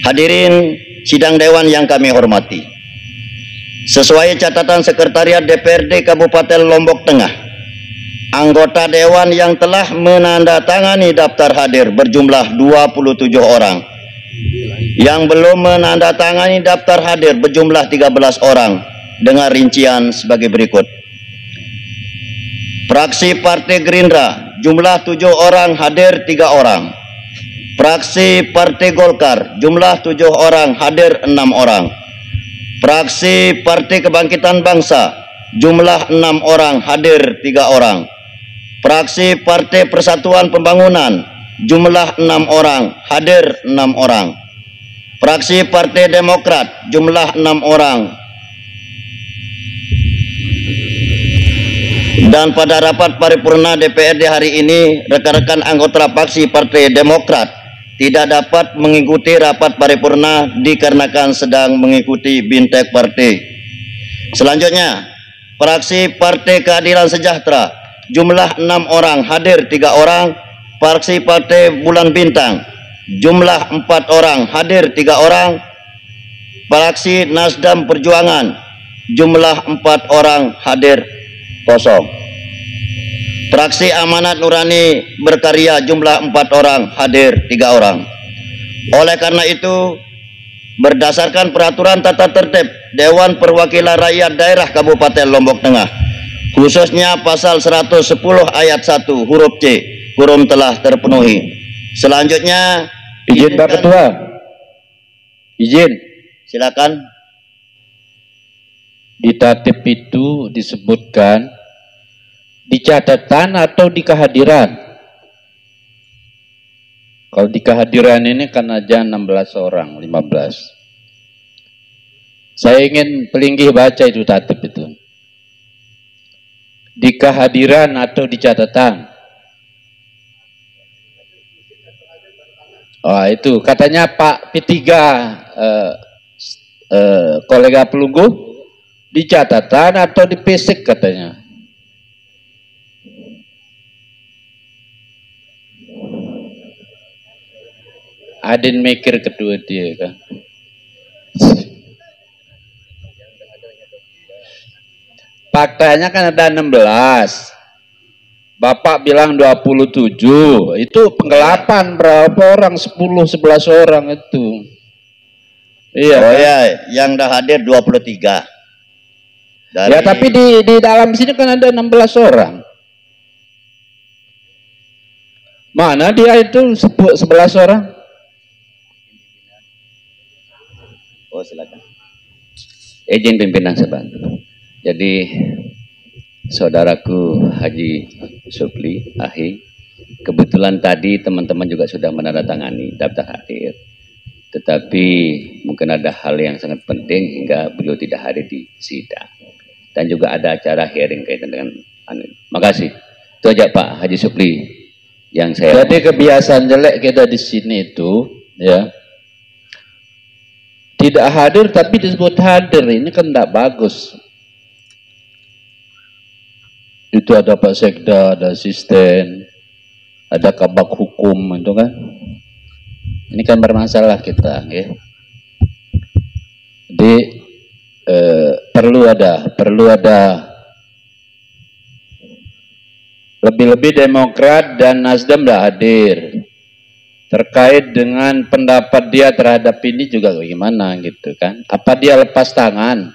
Hadirin sidang dewan yang kami hormati, sesuai catatan Sekretariat DPRD Kabupaten Lombok Tengah, anggota dewan yang telah menandatangani daftar hadir berjumlah 27 orang. Yang belum menandatangani daftar hadir berjumlah 13 orang dengan rincian sebagai berikut. Fraksi Partai Gerindra jumlah 7 orang, hadir 3 orang. Fraksi Partai Golkar jumlah 7 orang, hadir 6 orang. Fraksi Partai Kebangkitan Bangsa jumlah 6 orang, hadir 3 orang. Fraksi Partai Persatuan Pembangunan jumlah 6 orang, hadir 6 orang. Fraksi Partai Demokrat jumlah 6 orang. Dan pada rapat paripurna DPRD hari ini, rekan-rekan anggota fraksi Partai Demokrat tidak dapat mengikuti rapat paripurna dikarenakan sedang mengikuti bintek partai. Selanjutnya, fraksi Partai Keadilan Sejahtera jumlah 6 orang, hadir 3 orang. Fraksi Partai Bulan Bintang jumlah 4 orang, hadir 3 orang. Fraksi Nasdem Perjuangan jumlah 4 orang, hadir 0. Fraksi Amanat Nurani Berkarya jumlah 4 orang, hadir 3 orang. Oleh karena itu, berdasarkan peraturan tata tertib Dewan Perwakilan Rakyat Daerah Kabupaten Lombok Tengah, khususnya pasal 110 ayat 1 huruf C, quorum telah terpenuhi. Selanjutnya, izin Pak Ketua. Izin. Silakan. Di tatip itu disebutkan di catatan atau di kehadiran. Kalau di kehadiran ini kan aja 16 orang, 15. Saya ingin pelinggih baca itu tatip itu. Di kehadiran atau di catatan. Oh, itu katanya Pak P3 kolega pelunggu di catatan atau di fisik katanya. Adin mikir kedua dia kan. Faktanya kan ada 16. Bapak bilang 27. Itu penggelapan berapa orang? 10, 11 orang itu. Iya. Oh kan? ya, yang dah hadir 23. Ya tapi di dalam sini kan ada 16 orang. Mana dia itu 11 orang? Oh, silakan. Izin pimpinan sebantu. Jadi saudaraku Haji Supli Ahi, kebetulan tadi teman-teman juga sudah menandatangani daftar hadir. Tetapi mungkin ada hal yang sangat penting hingga beliau tidak hadir di sidang. Dan juga ada acara hearing kaitan dengan makasih. Itu aja Pak Haji Supli yang saya. Jadi kebiasaan jelek kita di sini itu ya. Tidak hadir tapi disebut hadir, ini kan tidak bagus. Itu ada Pak Sekda, ada asisten, ada kabak hukum itu kan. Ini kan bermasalah kita, ya. Jadi perlu ada lebih-lebih Demokrat dan Nasdem tidak hadir. Terkait dengan pendapat dia terhadap ini juga bagaimana gitu kan. Apa dia lepas tangan,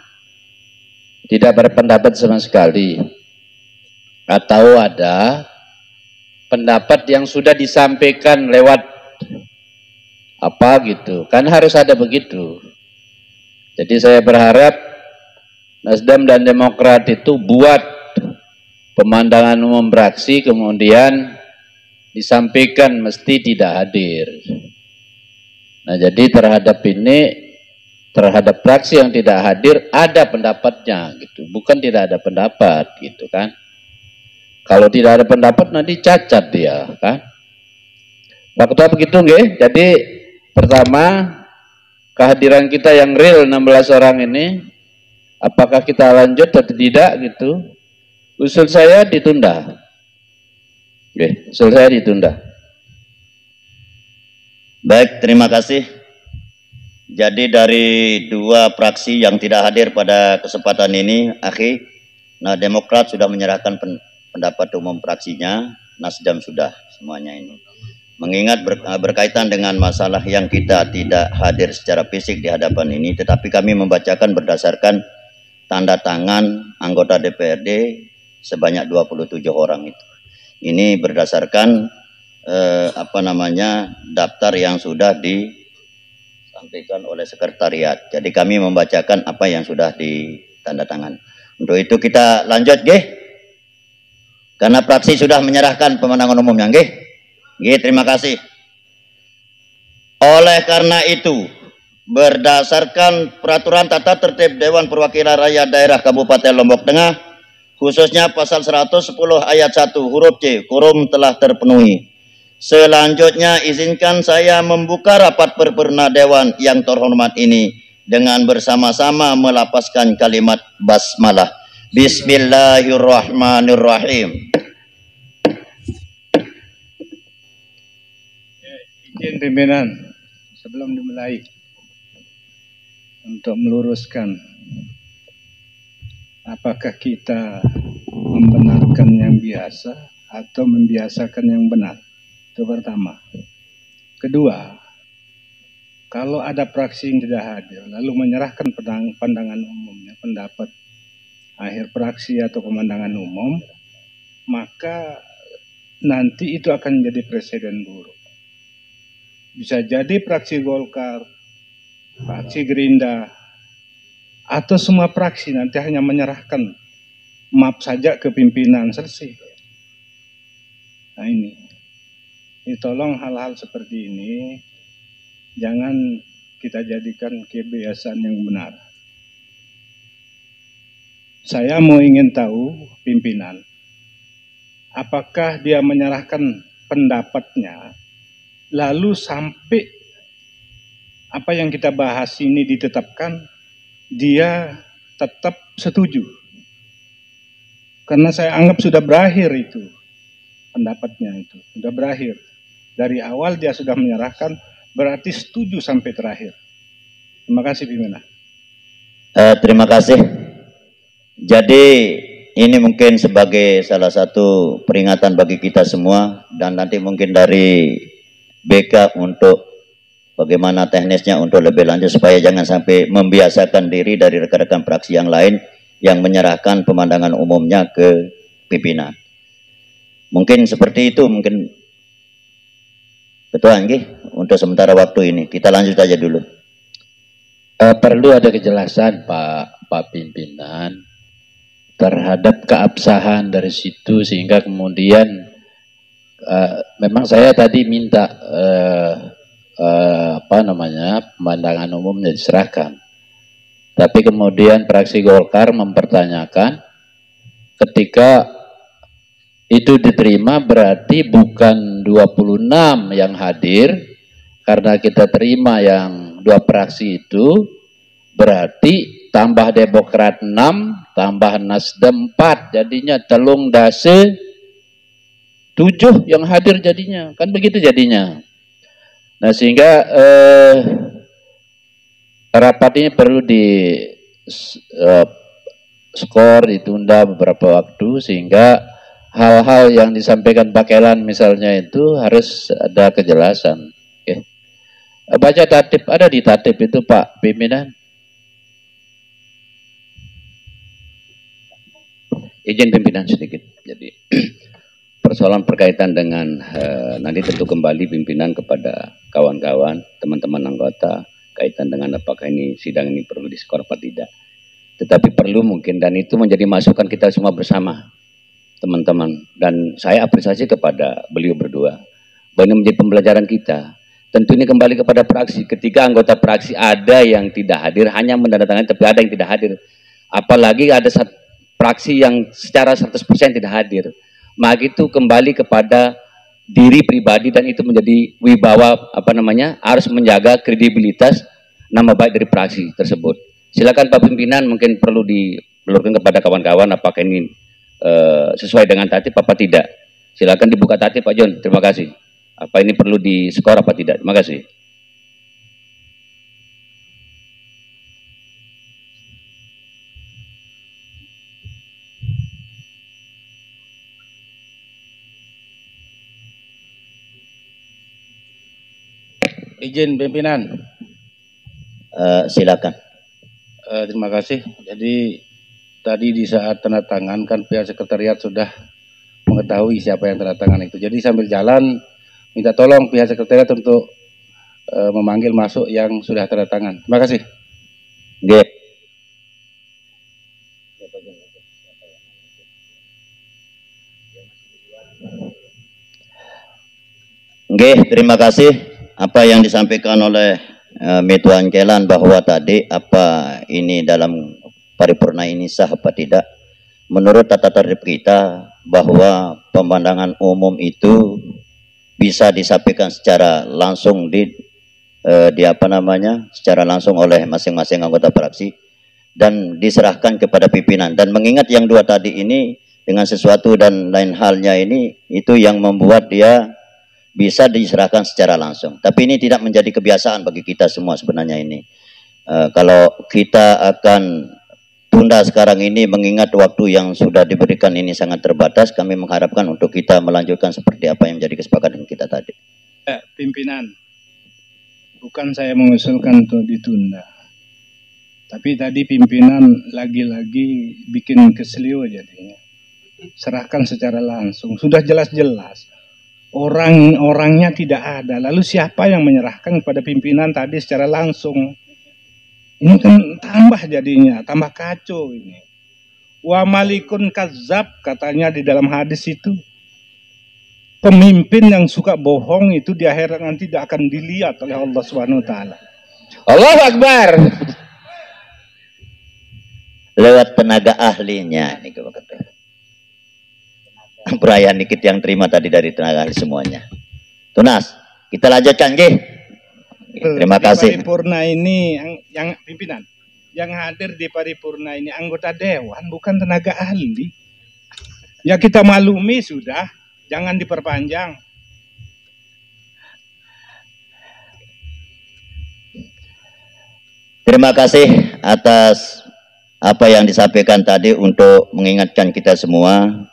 tidak berpendapat sama sekali, atau ada pendapat yang sudah disampaikan lewat apa gitu kan, harus ada begitu. Jadi saya berharap Nasdem dan Demokrat itu buat pemandangan umum beraksi, kemudian disampaikan mesti tidak hadir. Nah jadi terhadap ini, terhadap fraksi yang tidak hadir ada pendapatnya gitu, bukan tidak ada pendapat gitu kan. Kalau tidak ada pendapat nanti cacat dia kan. Pak Ketua begitu nggih. Jadi pertama, kehadiran kita yang real 16 orang ini, apakah kita lanjut atau tidak gitu. Usul saya ditunda. Oke, selesai ditunda. Baik, terima kasih. Jadi dari dua fraksi yang tidak hadir pada kesempatan ini, nah Demokrat sudah menyerahkan pendapat umum fraksinya, Nasdem sudah semuanya ini. Mengingat berkaitan dengan masalah yang kita tidak hadir secara fisik di hadapan ini, tetapi kami membacakan berdasarkan tanda tangan anggota DPRD sebanyak 27 orang itu. Ini berdasarkan daftar yang sudah disampaikan oleh sekretariat. Jadi kami membacakan apa yang sudah ditandatangan. Untuk itu kita lanjut, karena fraksi sudah menyerahkan pemenangan umumnya, terima kasih. Oleh karena itu, berdasarkan peraturan tata tertib Dewan Perwakilan Rakyat Daerah Kabupaten Lombok Tengah, khususnya pasal 110 ayat 1 huruf C, quorum telah terpenuhi. Selanjutnya izinkan saya membuka rapat paripurna Dewan yang terhormat ini dengan bersama-sama melafazkan kalimat basmalah. Bismillahirrahmanirrahim. Izin pimpinan, sebelum dimulai, untuk meluruskan, apakah kita membenarkan yang biasa atau membiasakan yang benar? Itu pertama. Kedua, kalau ada fraksi yang tidak hadir, lalu menyerahkan pandangan umumnya, pendapat akhir fraksi atau pemandangan umum, maka nanti itu akan menjadi presiden buruk. Bisa jadi fraksi Golkar, fraksi Gerindra, atau semua fraksi nanti hanya menyerahkan map saja ke pimpinan, selesai. Nah ini tolong hal-hal seperti ini jangan kita jadikan kebiasaan yang benar. Saya mau ingin tahu pimpinan, apakah dia menyerahkan pendapatnya lalu sampai apa yang kita bahas ini ditetapkan, dia tetap setuju. Karena saya anggap sudah berakhir itu, pendapatnya itu, sudah berakhir. Dari awal dia sudah menyerahkan, berarti setuju sampai terakhir. Terima kasih pimpinan. Terima kasih. Jadi ini mungkin sebagai salah satu peringatan bagi kita semua, dan nanti mungkin dari backup untuk bagaimana teknisnya untuk lebih lanjut supaya jangan sampai membiasakan diri dari rekan-rekan fraksi yang lain yang menyerahkan pemandangan umumnya ke pimpinan. Mungkin seperti itu, mungkin betul untuk sementara waktu ini. Kita lanjut aja dulu. Perlu ada kejelasan Pak Pimpinan terhadap keabsahan dari situ, sehingga kemudian memang saya tadi minta pemandangan umumnya diserahkan, tapi kemudian fraksi Golkar mempertanyakan ketika itu diterima berarti bukan 26 yang hadir, karena kita terima yang dua fraksi itu berarti tambah Demokrat 6 tambah Nasdem 4, jadinya telung dase 7 yang hadir jadinya, kan begitu jadinya. Nah sehingga rapat ini perlu di skor, ditunda beberapa waktu, sehingga hal-hal yang disampaikan Pak Kelan misalnya itu harus ada kejelasan. Oke. Baca tatip, ada di tatip itu Pak Pimpinan. Izin pimpinan sedikit. Jadi persoalan berkaitan dengan nanti tentu kembali pimpinan kepada kawan-kawan, teman-teman anggota, kaitan dengan apakah ini sidang ini perlu diskor apa tidak. Tetapi perlu mungkin, dan itu menjadi masukan kita semua bersama, teman-teman. Dan saya apresiasi kepada beliau berdua, bahwa ini menjadi pembelajaran kita. Tentu ini kembali kepada fraksi. Ketika anggota fraksi ada yang tidak hadir, hanya menandatangani, tapi ada yang tidak hadir. Apalagi ada fraksi yang secara 100% tidak hadir, maka itu kembali kepada diri pribadi, dan itu menjadi wibawa harus menjaga kredibilitas nama baik dari fraksi tersebut. Silakan Pak Pimpinan, mungkin perlu diluruskan kepada kawan-kawan apakah ini sesuai dengan tatip apa tidak. Silakan dibuka tatip Pak John. Terima kasih. Apa ini perlu diskor apa tidak? Terima kasih. Izin pimpinan. Silakan. Terima kasih. Jadi tadi di saat tanda tangan kan pihak sekretariat sudah mengetahui siapa yang tanda tangan itu. Jadi sambil jalan minta tolong pihak sekretariat untuk memanggil masuk yang sudah tanda tangan. Terima kasih. Nggih. Nggih, terima kasih apa yang disampaikan oleh Metuan Kelan bahwa tadi apa ini dalam paripurna ini sah apa tidak. Menurut tata tertib kita bahwa pemandangan umum itu bisa disampaikan secara langsung secara langsung oleh masing-masing anggota fraksi dan diserahkan kepada pimpinan. Dan mengingat yang dua tadi ini dengan sesuatu dan lain halnya ini itu yang membuat dia bisa diserahkan secara langsung. Tapi ini tidak menjadi kebiasaan bagi kita semua sebenarnya ini. Kalau kita akan tunda sekarang ini mengingat waktu yang sudah diberikan ini sangat terbatas, kami mengharapkan untuk kita melanjutkan seperti apa yang menjadi kesepakatan kita tadi. Pimpinan, bukan saya mengusulkan untuk ditunda. Tapi tadi pimpinan lagi-lagi bikin keselio jadinya. Serahkan secara langsung. Sudah jelas-jelas. Orang-orangnya tidak ada. Lalu siapa yang menyerahkan kepada pimpinan tadi secara langsung? Ini kan tambah jadinya, tambah kacau ini. Wa malikun kazab katanya di dalam hadis itu. Pemimpin yang suka bohong itu di akhirat nanti tidak akan dilihat oleh Allah Subhanahu wa taala. Allahu Akbar. Lewat tenaga ahlinya nih kata. Perayaan dikit yang terima tadi dari tenaga ahli semuanya. Tunas, kita lanjutkan Nggih. Terima kasih. Paripurna ini yang pimpinan, yang hadir di paripurna ini anggota dewan bukan tenaga ahli. Ya kita maklumi sudah, jangan diperpanjang. Terima kasih atas apa yang disampaikan tadi untuk mengingatkan kita semua.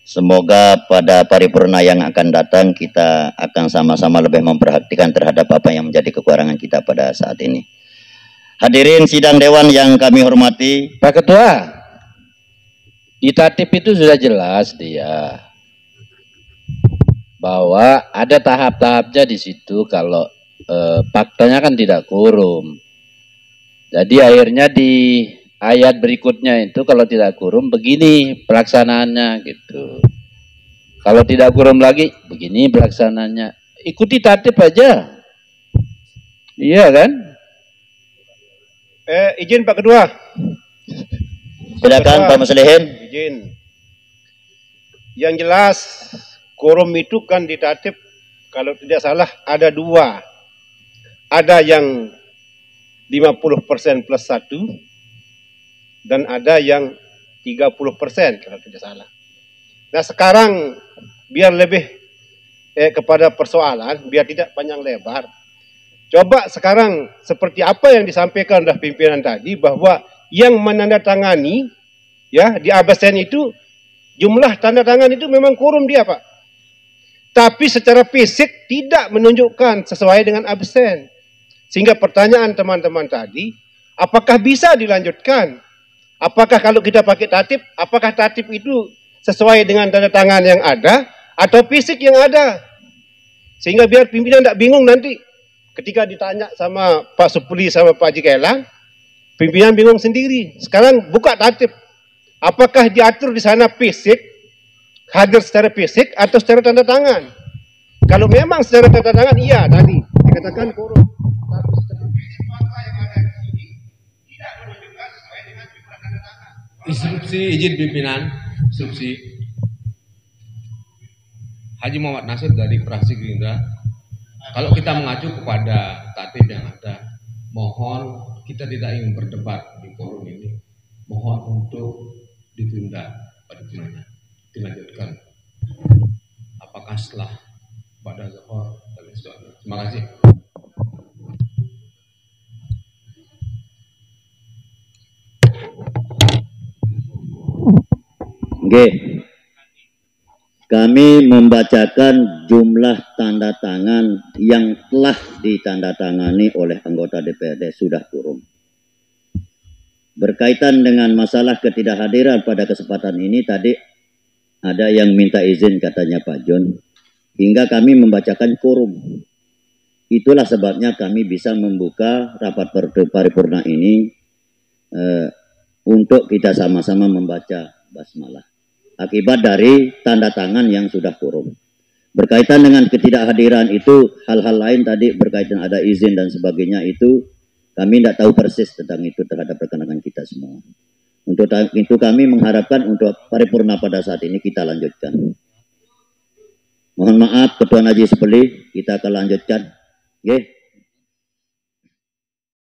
Semoga pada paripurna yang akan datang kita akan sama-sama lebih memperhatikan terhadap apa yang menjadi kekurangan kita pada saat ini. Hadirin sidang dewan yang kami hormati. Pak Ketua, di tatip itu sudah jelas dia bahwa ada tahap-tahapnya di situ kalau faktanya kan tidak quorum. Jadi akhirnya di ayat berikutnya itu kalau tidak quorum begini pelaksanaannya gitu. Kalau tidak quorum lagi begini pelaksanaannya. Ikuti tatip aja. Iya kan? Izin Pak Ketua. Silakan Pak Muslihin. Izin. Yang jelas quorum itu kan di tatip kalau tidak salah ada dua. Ada yang 50% plus 1 dan ada yang 30% kalau tidak salah. Nah sekarang biar lebih kepada persoalan, biar tidak panjang lebar. Coba sekarang seperti apa yang disampaikan oleh pimpinan tadi bahwa yang menandatangani ya di absen itu jumlah tanda tangan itu memang quorum dia Pak. Tapi secara fisik tidak menunjukkan sesuai dengan absen. Sehingga pertanyaan teman-teman tadi, apakah bisa dilanjutkan? Apakah kalau kita pakai tatip, apakah tatip itu sesuai dengan tanda tangan yang ada atau fisik yang ada? Sehingga biar pimpinan tidak bingung nanti ketika ditanya sama Pak Supli sama Pak Haji Kelang, pimpinan bingung sendiri. Sekarang buka tatip, apakah diatur di sana fisik, hadir secara fisik atau secara tanda tangan? Kalau memang secara tanda tangan, iya tadi dikatakan quorum. Tapi secara fisik fakta yang ada di sini tidak menunjukkan sesuai dengan jumlah tanda tangan. Instruksi izin pimpinan, instruksi Haji Muhammad Nasir dari fraksi Gerindra. Kalau kita mengacu kepada tatip yang ada, mohon kita tidak ingin berdebat di forum ini. Mohon untuk ditunda paripurnanya, dilanjutkan. Apakah setelah pada zuhur dan sebagainya. Terima kasih. Nggih. kami membacakan jumlah tanda tangan yang telah ditandatangani oleh anggota DPRD sudah quorum. Berkaitan dengan masalah ketidakhadiran pada kesempatan ini, tadi ada yang minta izin katanya Pak John, hingga kami membacakan quorum. Itulah sebabnya kami bisa membuka rapat paripurna ini untuk kita sama-sama membaca basmalah. Akibat dari tanda tangan yang sudah quorum. Berkaitan dengan ketidakhadiran itu, hal-hal lain tadi berkaitan ada izin dan sebagainya itu, kami tidak tahu persis tentang itu terhadap rekan-rekan kita semua. Untuk itu kami mengharapkan untuk paripurna pada saat ini kita lanjutkan. Mohon maaf Ketua Najis Sepeli, kita akan lanjutkan. Oke.